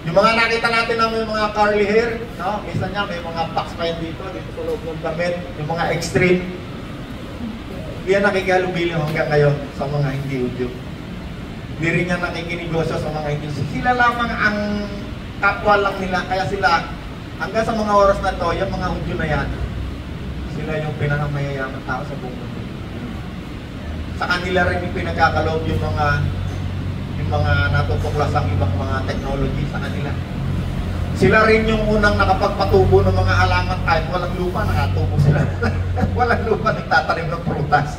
Yung mga nakita natin na may mga curly hair, no? Minsan niya may mga box pa yan dito sa loob ng damit, yung mga extreme. Hindi yan nakikihalubilo hanggang ngayon sa mga hindi Hudyo. Hindi rin yan nakikinegosyo sa mga hindi Hudyo. Sila lamang ang kapwa lang nila, kaya sila, hanggang sa mga oras na to, yung mga Hudyo na yan, sila yung pinakamayayaman tao sa buong mundo. Sa kanila rin yung pinagkakaloob yung mga natutuklasang ibang mga technology sa kanila. Sila rin yung unang nakapagpatubo ng mga halaman kahit walang lupa, nakatubo sila. Walang lupa, nagtatanim ng prutas.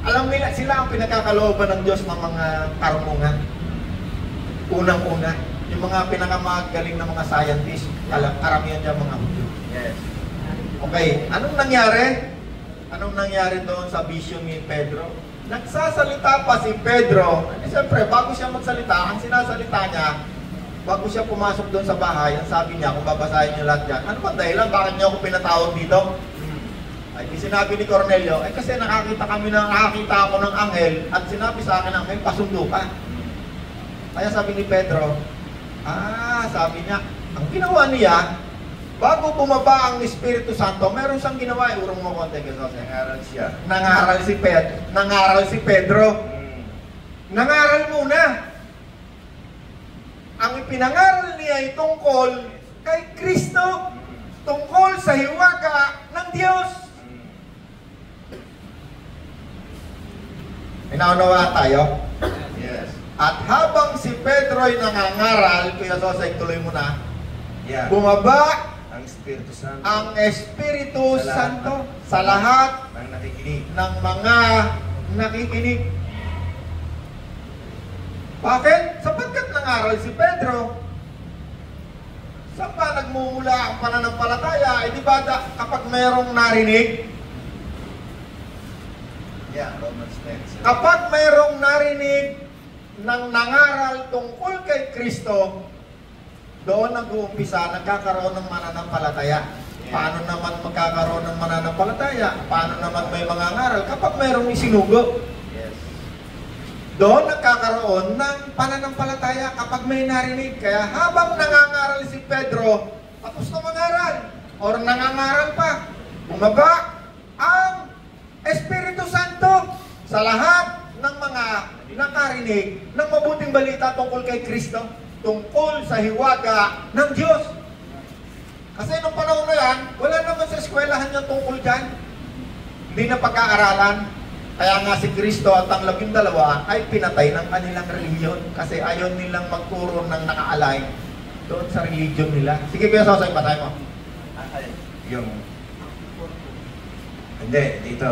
Alam nila, sila ang pinagkakalooban ng Diyos ng mga karunungan. Unang-una, yung mga pinakamagaling na mga scientists, karamihan dyan mga Hudyo. Yes. Okay, anong nangyari? Anong nangyari doon sa vision ni Pedro? Nagsasalita pa si Pedro. Siyempre, bago siya magsalita, ang sinasalita niya, bago siya pumasok doon sa bahay, ang sabi niya, kung babasahin niyo lahat yan, ano ba dahilan? Bakit niyo ako pinatawag dito? Ay, sinabi ni Cornelio, kasi nakakita ako ng anghel, at sinabi sa akin ng anghel, pasundo ka. Kaya sabi ni Pedro, sabi niya, ang ginawa niya, bago bumaba ang Espiritu Santo, meron siyang ginawa, urong mo konti kasi Nangaral siya. Nangaral si Pedro. Nangaral muna. Ang ipinangaral niya ay tungkol kay Kristo, tungkol sa hiwaga ng Diyos. May naunawaan tayo? Yes. At habang si Pedro'y nangangaral, Kuya Sosay, tuloy mo na, Yeah. bumaba Ang Espiritu Santo ang Espiritu Sa lahat Santo sa lahat ng nakikinig. ng mga nakikinig. Bakit? Sapagkat nangaral si Pedro. Saan ba nagmumula ang pananampalataya? Di ba kapag mayroong narinig? Yeah, Romans 10. Kapag mayroong narinig ng nangaral tungkol kay Kristo, doon nag-uumpisa, nagkakaroon ng mananampalataya. Paano naman magkakaroon ng mananampalataya? Paano naman may mga ngaral? Kapag mayroong isinugo, Yes. doon nagkakaroon ng pananampalataya kapag may narinig. Kaya habang nangangaral si Pedro, tapos na mangaral, or nangangaral pa, bumaba ang Espiritu Santo sa lahat ng mga nakarinig ng mabuting balita tungkol kay Kristo, tungkol sa hiwaga ng Diyos. Kasi nung panahon na yan, wala naman sa eskwelahan yung tungkol dyan. Hindi na pagkaaralan. Kaya nga si Kristo at ang 12 ay pinatay ng kanilang reliyon kasi ayaw nilang magturo ng naka-align doon sa religion nila. Sige, Kuya Sosay, patay mo. Yung hindi, dito.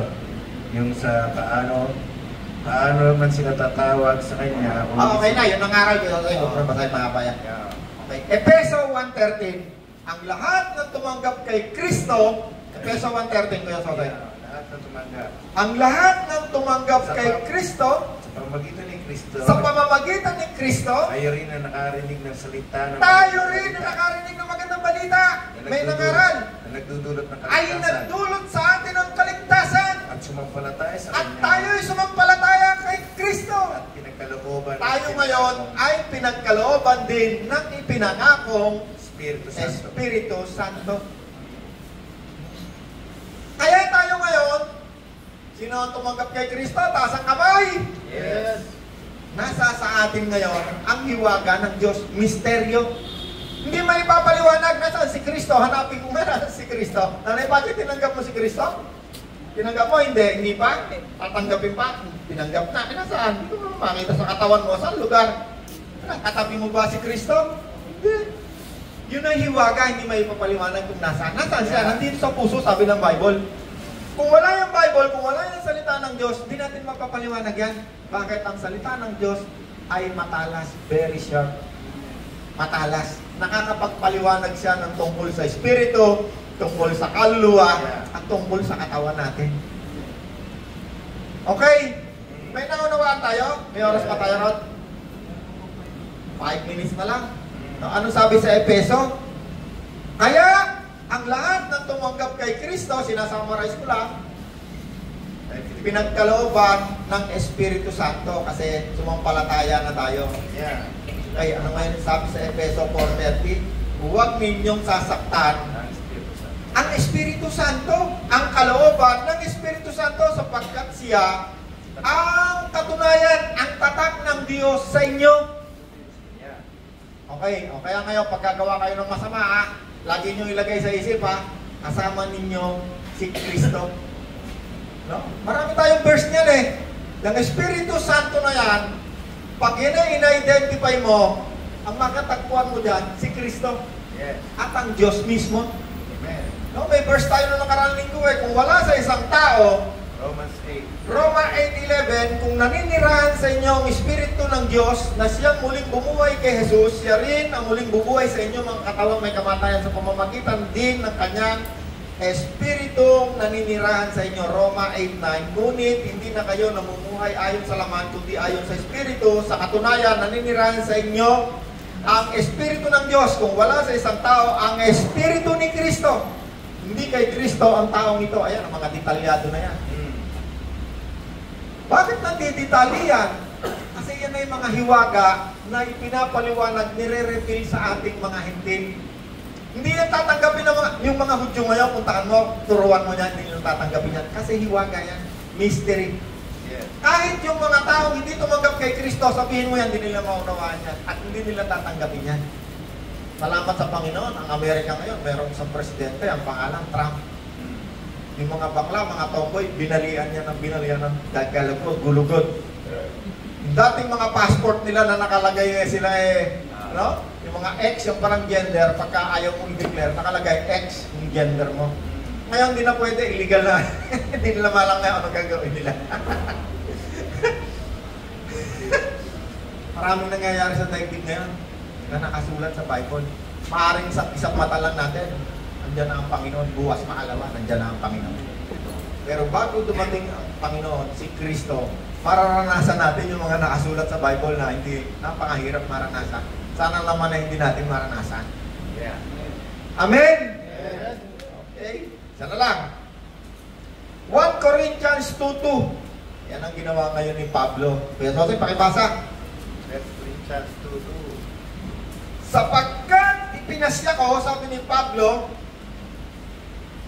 Yung sa paano man sila tatawag sa kanya. Okay na, yun ang aral ko. Huwag patay mga bayan. Yeah. Okay. Efeso 1:13, ang lahat ng tumanggap kay Kristo, Efeso 1:13, Kuya Sosay. Lahat na tumanggap. Ang lahat ng tumanggap kay Kristo, Sa pamamagitan ni Kristo, sa pamamagitan ni Kristo, tayo rin na nakarinig ng salita ng tayo rin na nakarinig ng magandang balita. May nangaral. na nagdudulot ng Ay kaligtasan nagdulot sa atin ng kaligtasan. at sumampalataya sa At kanya tayo'y sumampalataya kay Kristo. at pinagkalooban ng Tayo ngayon ay pinagkalooban din ng ipinangakong Espiritu Santo. Espiritu Santo. Kaya tayo ngayon, sino ang tumanggap kay Kristo? Taas ang kamay. Yes. Nasa sa atin ngayon ang hiwaga ng Diyos, misteryo. Hindi may papaliwanag nasaan si Kristo. Hanapin mo nga nasaan si Kristo. Nanay, bakit tinanggap mo si Kristo? Tinanggap mo? Hindi pa. Tatanggapin pa. Tinanggap na. Nasaan? Hindi ko makita sa katawan mo. Saan lugar? Katabi mo ba si Kristo? Hindi. Yun ang hiwaga, hindi may papaliwanag kung nasaan. Nasaan siya? Nandito sa puso, sabi ng Bible. Kung wala yung Bible, kung wala yung salita ng Diyos, hindi natin magpapaliwanag yan. Bakit? Ang salita ng Diyos ay matalas, very sharp. Matalas. Nakakapagpaliwanag siya ng tungkol sa Espiritu, tungkol sa kaluluwa, at tungkol sa katawan natin. Okay? May naunawaan tayo? May oras pa tayo, Rod? 5 minutes na lang. Ano sabi sa Efeso? Kaya, ang lahat ng tumanggap kay Kristo, sinasummarize ko lang, ay pinagkalooban ng Espiritu Santo kasi sumampalataya na tayo. Yeah. Ay, ano ngayon sabi sa Efeso 4:30? Huwag ninyong sasaktan Ang Espiritu Santo. ang Espiritu Santo, ang kalooban ng Espiritu Santo sapagkat siya ang katunayan, ang tatak ng Diyos sa inyo. Yeah. Okay, o kaya ngayon pagkagawa kayo ng masama, lagi nyo ilagay sa isip kasama ninyo si Kristo. No? Marami tayong verse niyan eh. Yung Espiritu Santo na yan, pag yun ay ina-identify mo, ang makatagpuan mo dyan, si Kristo Yes. at ang Diyos mismo. Amen. No, may verse tayo na nakaraang linggo eh. Kung wala sa isang tao, Romans 8. Roma 8:11, kung naninirahan sa inyo ang Espiritu ng Diyos na siyang muling bumuhay kay Jesus, siya rin ang muling bubuhay sa inyo mga katawang may kamatayan sa pamamagitan din ng kanyang Espiritong naninirahan sa inyo. Roma 8:9, ngunit hindi na kayo namumuhay ayon sa laman, kundi ayon sa Espiritu. Sa katunayan, naninirahan sa inyo ang Espiritu ng Diyos. Kung wala sa isang tao ang Espiritu ni Kristo, hindi kay Kristo ang taong ito. Ayan, ang mga detalyado na yan. Bakit nandidetali yan? Kasi yan ay mga hiwaga na ipinapaliwanag, nire-reveal sa ating mga hintil. Hindi yan tatanggapin ng yung mga Hudyo ngayon, puntahan mo, turuan mo yan, hindi nyo tatanggapin yan. Kasi hiwaga yan, mystery. Yes. Kahit yung mga tao hindi tumanggap kay Kristo, sabihin mo yan, hindi nila maunawaan yan at hindi nila tatanggapin yan. Salamat sa Panginoon, ang Amerika ngayon, merong isang presidente, ang pangalan, Trump. Yung mga bakla, mga tomboy, binalian niya ng gagalago, gulugod. dating mga passport nila na nakalagay sila no? Yung mga X, yung parang gender, pagka ayaw mong i-declare, nakalagay X yung gender mo. Ngayon, hindi na pwede, illegal na. Hindi nila malang na ano gagawin nila. Maraming nangyayari sa daigdig ngayon na nakasulat sa Bible. Maaring sa isang mata lang natin, andyan na ang Panginoon, buwas maalawa, andyan na ang Panginoon. Pero bago dumating ang Panginoon, si Kristo, mararanasan natin yung mga nakasulat sa Bible na hindi, napakahirap maranasan. Sana naman na hindi natin maranasan. Yeah. Amen? Okay, sana lang. 1 Corinthians 2:2. Yan ang ginawa ngayon ni Pablo. Kuya Jose, pakibasa. 1 Corinthians 2:2. Sapagkat ipinasya ko, sabi ni Pablo,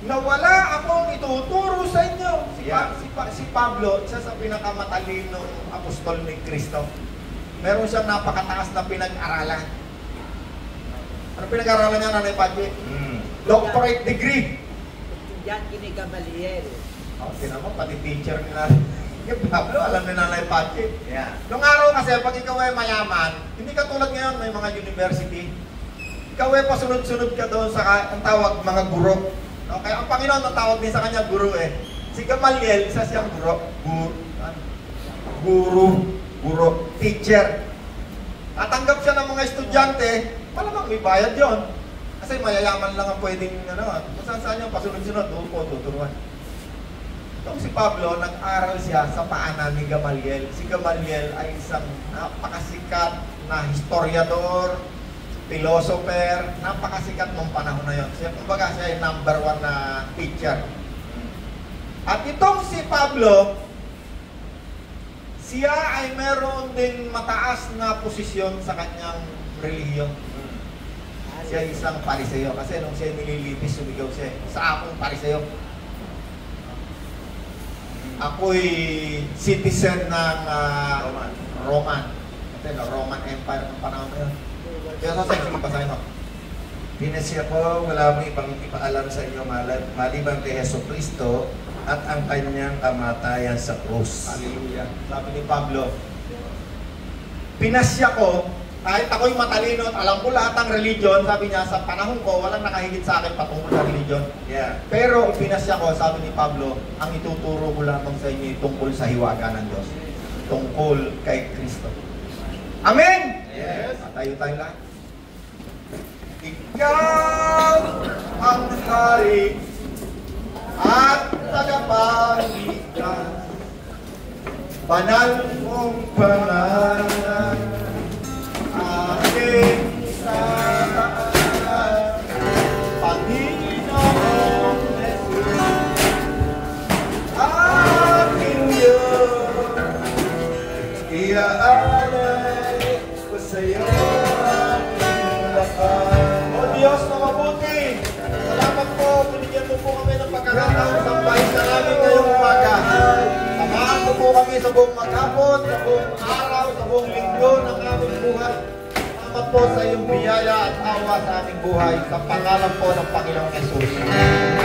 na wala akong ituturo sa inyo. Si Pablo, isa sa pinakamatalinong apostol ni Kristo. Meron siyang napakataas na pinag-aralan. Ano pinag-aralan niya, Nanay Pachi? Doctorate degree. Estudyante ni Gamaliel. Tinan mo, pati teacher ni Pablo, alam ni Nanay Pachi. Yeah. Noong araw kasi, pag ikaw ay mayaman, hindi ka tulad ngayon, may mga university. Ikaw ay pasunod-sunod ka doon sa ang tawag mga guro. Okay, ang Panginoon ang tawag din sa kanya guro eh. Si Gamaliel, isa siyang guro, teacher. Tatanggap siya ng mga estudyante, malamang may bayad yon. Kasi mayayaman lang ang pwedeng, kung saan yung pasunod-sunod, doon po tuturuan. Itong si Pablo, nag-aral siya sa paanan ni Gamaliel. Si Gamaliel ay isang napakasikat na historiador, philosopher, napakasikat nung panahon na yun. Kumbaga siya ay number 1 na teacher. At itong si Pablo, siya ay meron din mataas na posisyon sa kanyang relihiyon. Siya ay isang Pariseo. Kasi nung siya nililitis, sumigaw siya, sa akong Pariseo. Ako'y citizen ng Roman. Kasi Roman Empire ng panahon na yun. Kaya sa sige, basahin mo. Pinasya ko, wala mo ibang ipaalam sa inyo maliban kay Hesus Kristo at ang kanyang kamatayan sa krus. Hallelujah. Sabi ni Pablo, pinasya ko, kahit ako'y matalino at alam ko lahat ng religion, sabi niya, sa panahon ko, walang nakahigit sa akin patungkol sa religion. Yeah. Pero pinasya ko, sabi ni Pablo, ang ituturo ko lamang sa inyo tungkol sa hiwaga ng Diyos. Tungkol kay Kristo. Amen! Yes. Tayo lahat. Ikaw ang hari at tagapagligtas, banal mong pangalan, aking saan, Panginoong Jesus, aking Diyos, iaalay ko sa'yo aking lakas. O Diyos na mabuti, salamat po, binigyan mo po kami ng pagkakataon sa bahay na namin ngayong umaga. Samahan mo po kami sa buong maghapon, sa buong araw, sa buong linggo ng aming buhay. Salamat po sa iyong biyaya at awa sa aming buhay. Sa pangalan po ng Panginoong Jesus.